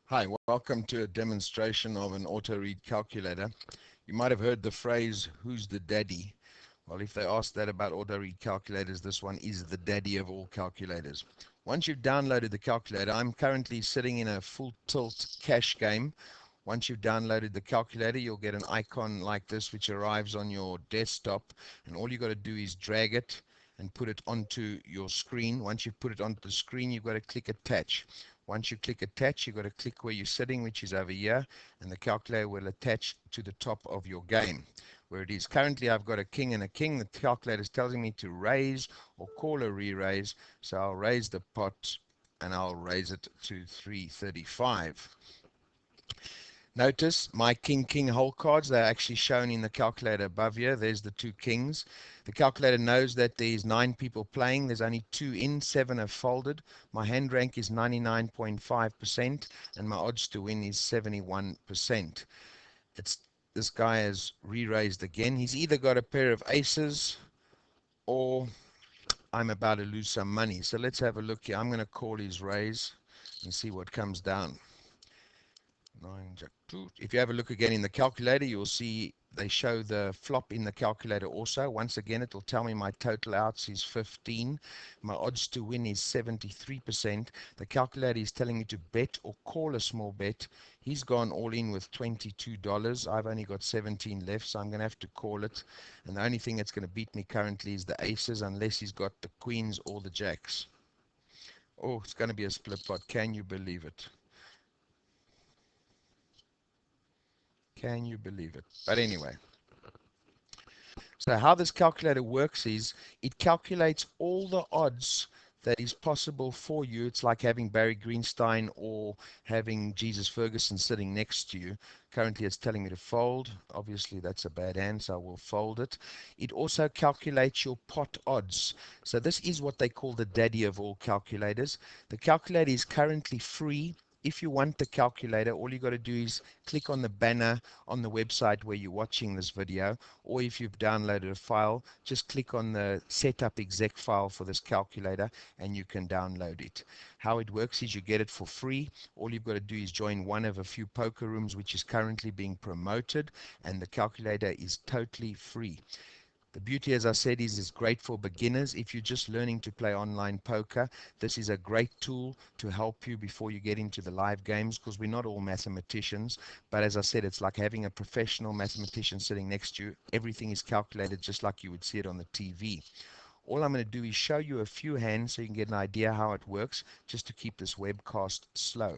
Hi, welcome to a demonstration of an auto-read calculator. You might have heard the phrase, who's the daddy? Well, if they ask that about auto-read calculators, this one is the daddy of all calculators. Once you've downloaded the calculator, I'm currently sitting in a full tilt cash game. Once you've downloaded the calculator, you'll get an icon like this which arrives on your desktop, and all you've got to do is drag it and put it onto your screen. Once you've put it onto the screen, you've got to click attach. Once you click attach, you've got to click where you're sitting, which is over here, and the calculator will attach to the top of your game. Where it is currently, I've got a king and a king. The calculator is telling me to raise or call a re-raise, so I'll raise the pot and I'll raise it to 335. Notice my king whole cards, they're actually shown in the calculator above here. There's the two kings. The calculator knows that there's 9 people playing. There's only 2 in, 7 have folded. My hand rank is 99.5% and my odds to win is 71%. This guy has re-raised again. He's either got a pair of aces or I'm about to lose some money. So let's have a look here. I'm going to call his raise and see what comes down. 9 jack 2. If you have a look again in the calculator, you'll see they show the flop in the calculator also. Once again, it will tell me my total outs is 15. My odds to win is 73%. The calculator is telling me to bet or call a small bet. He's gone all in with $22. I've only got 17 left, so I'm going to have to call it. And the only thing that's going to beat me currently is the aces, unless he's got the queens or the jacks. Oh, it's going to be a split pot. Can you believe it? Can you believe it? But anyway, so how this calculator works is it calculates all the odds that is possible for you. It's like having Barry Greenstein or having Jesus Ferguson sitting next to you. Currently it's telling me to fold. Obviously that's a bad hand, so I will fold it. It also calculates your pot odds. So this is what they call the daddy of all calculators. The calculator is currently free. If you want the calculator, all you got to do is click on the banner on the website where you're watching this video, or if you've downloaded a file, just click on the setup exec file for this calculator and you can download it. How it works is you get it for free. All you've got to do is join one of a few poker rooms which is currently being promoted, and the calculator is totally free. The beauty, as I said, is it's great for beginners. If you're just learning to play online poker, this is a great tool to help you before you get into the live games, because we're not all mathematicians. But as I said, it's like having a professional mathematician sitting next to you. Everything is calculated just like you would see it on the TV. All I'm going to do is show you a few hands so you can get an idea how it works, just to keep this webcast slow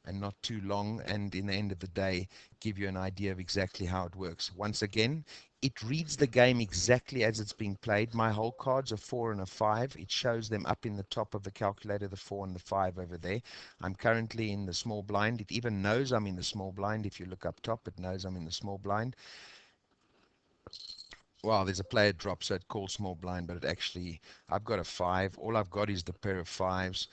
and not too long, and in the end of the day give you an idea of exactly how it works. Once again, it reads the game exactly as it's being played. My whole cards are 4 and a 5. It shows them up in the top of the calculator, the 4 and the 5 over there. I'm currently in the small blind. It even knows I'm in the small blind. If you look up top, it knows I'm in the small blind. Well, there's a player drop, so it calls small blind, but it actually, I've got a 5. All I've got is the pair of 5s,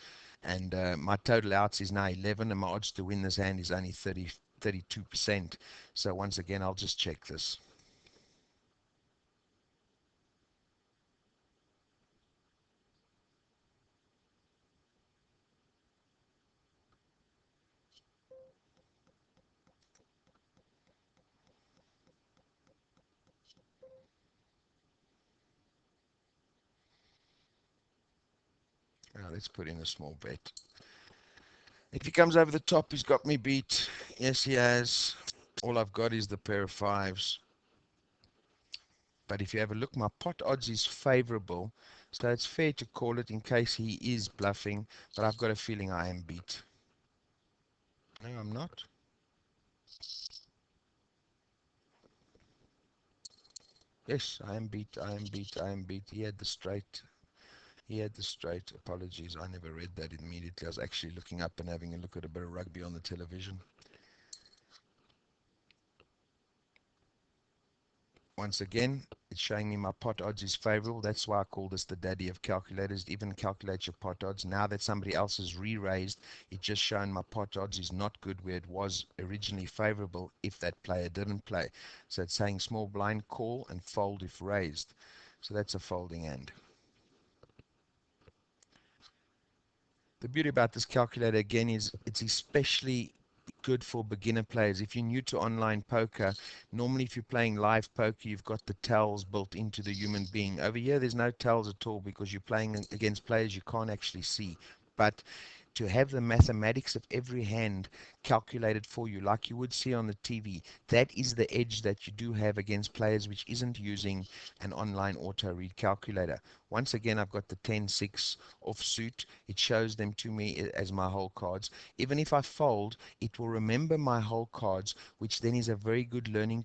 and my total outs is now 11, and my odds to win this hand is only 32%. So once again, I'll just check this. Let's put in a small bet. If he comes over the top, he's got me beat. Yes, he has. All I've got is the pair of 5s. But if you have a look, my pot odds is favorable, so it's fair to call it in case he is bluffing, but I've got a feeling I am beat. No, I'm not. Yes, I am beat. I am beat. I am beat. He had the straight. He had the straight. Apologies, I never read that immediately. I was actually looking up and having a look at a bit of rugby on the television. Once again, it's showing me my pot odds is favorable. That's why I call this the daddy of calculators. It even calculates your pot odds. Now that somebody else has re-raised, it's just shown my pot odds is not good where it was originally favorable if that player didn't play. So it's saying small blind, call, and fold if raised. So that's a folding hand. The beauty about this calculator again is it's especially good for beginner players. If you're new to online poker, normally if you're playing live poker, you've got the tells built into the human being. Over here, there's no tells at all because you're playing against players you can't actually see. But to have the mathematics of every hand calculated for you like you would see on the TV, that is the edge that you do have against players which isn't using an online auto read calculator. Once again, I've got the 10-6 offsuit. It shows them to me as my whole cards. Even if I fold, it will remember my whole cards, which then is a very good learning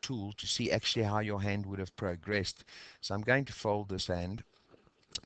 tool to see actually how your hand would have progressed. So I'm going to fold this hand.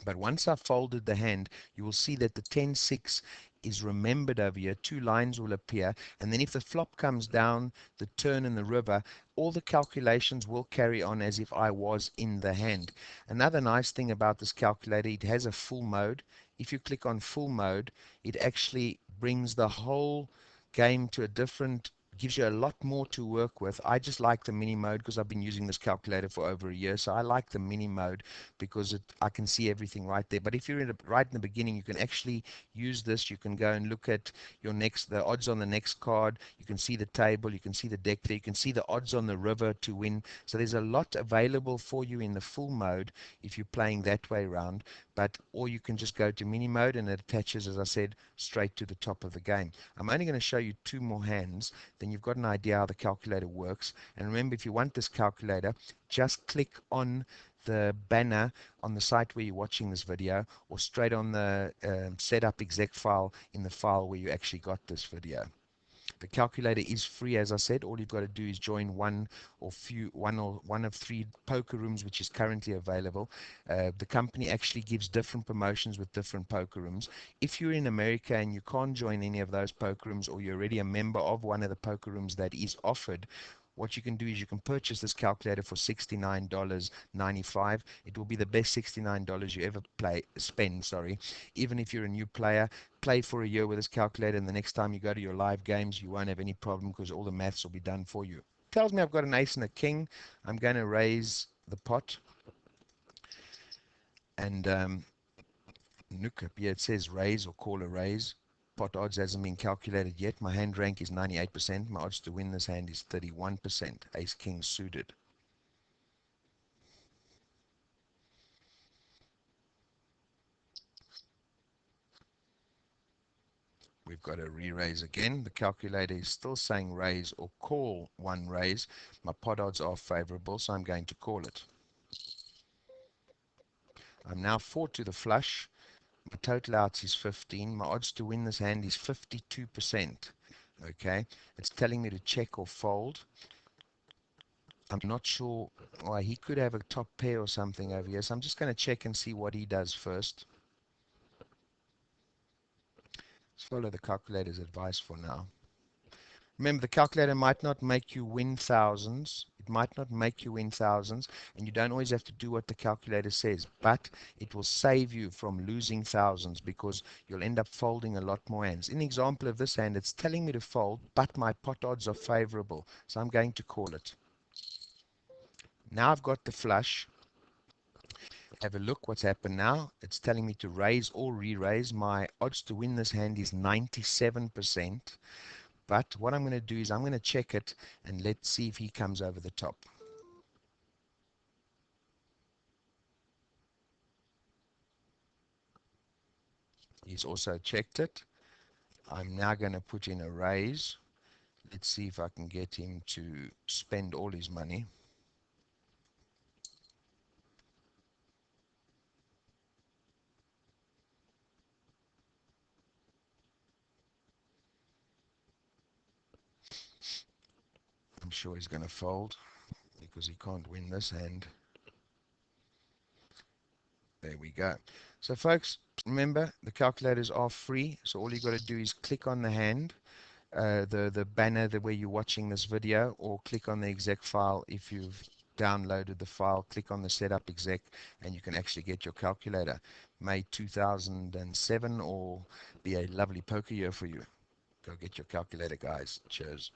But once I've folded the hand, you will see that the 10-6 is remembered over here. Two lines will appear. And then if the flop comes down, the turn and the river, all the calculations will carry on as if I was in the hand. Another nice thing about this calculator, it has a full mode. If you click on full mode, it actually brings the whole game to a different, gives you a lot more to work with. I just like the mini mode because I've been using this calculator for over a year. So I like the mini mode because I can see everything right there. But if you're right in the beginning, you can actually use this. You can go and look at the odds on the next card. You can see the table. You can see the deck there. You can see the odds on the river to win. So there's a lot available for you in the full mode if you're playing that way around. Or you can just go to mini mode and it attaches, as I said, straight to the top of the game. I'm only going to show you two more hands. Then you've got an idea how the calculator works. And remember, if you want this calculator, just click on the banner on the site where you're watching this video, or straight on the setup exec file in the file where you actually got this video. The calculator is free, as I said. All you've got to do is join one of three poker rooms which is currently available. The company actually gives different promotions with different poker rooms. If you're in America and you can't join any of those poker rooms, or you're already a member of one of the poker rooms that is offered, what you can do is you can purchase this calculator for $69.95. It will be the best $69 you ever spend, sorry. Even if you're a new player, play for a year with this calculator, and the next time you go to your live games, you won't have any problem because all the maths will be done for you. Tells me I've got an ace and a king. I'm going to raise the pot. And look up here, it says raise or call a raise. Pot odds hasn't been calculated yet. My hand rank is 98%. My odds to win this hand is 31%. Ace king suited. We've got a re-raise again. The calculator is still saying raise or call one raise. My pot odds are favorable, so I'm going to call it. I'm now 4 to the flush. My total outs is 15. My odds to win this hand is 52%. Okay, it's telling me to check or fold. I'm not sure why. He could have a top pair or something over here, so I'm just going to check and see what he does first. Let's follow the calculator's advice for now. Remember, the calculator might not make you win thousands. It might not make you win thousands, and you don't always have to do what the calculator says, but it will save you from losing thousands because you'll end up folding a lot more hands. In the example of this hand, it's telling me to fold, but my pot odds are favorable, so I'm going to call it. Now I've got the flush. Have a look what's happened now. It's telling me to raise or re-raise. My odds to win this hand is 97%. But what I'm going to do is I'm going to check it and let's see if he comes over the top. He's also checked it. I'm now going to put in a raise. Let's see if I can get him to spend all his money. I'm sure he's going to fold because he can't win this hand. There we go. So folks, remember the calculators are free. So all you got to do is click on the hand, the banner where you're watching this video, or click on the exec file if you've downloaded the file. Click on the setup exec and you can actually get your calculator. May 2007 or be a lovely poker year for you. Go get your calculator, guys. Cheers.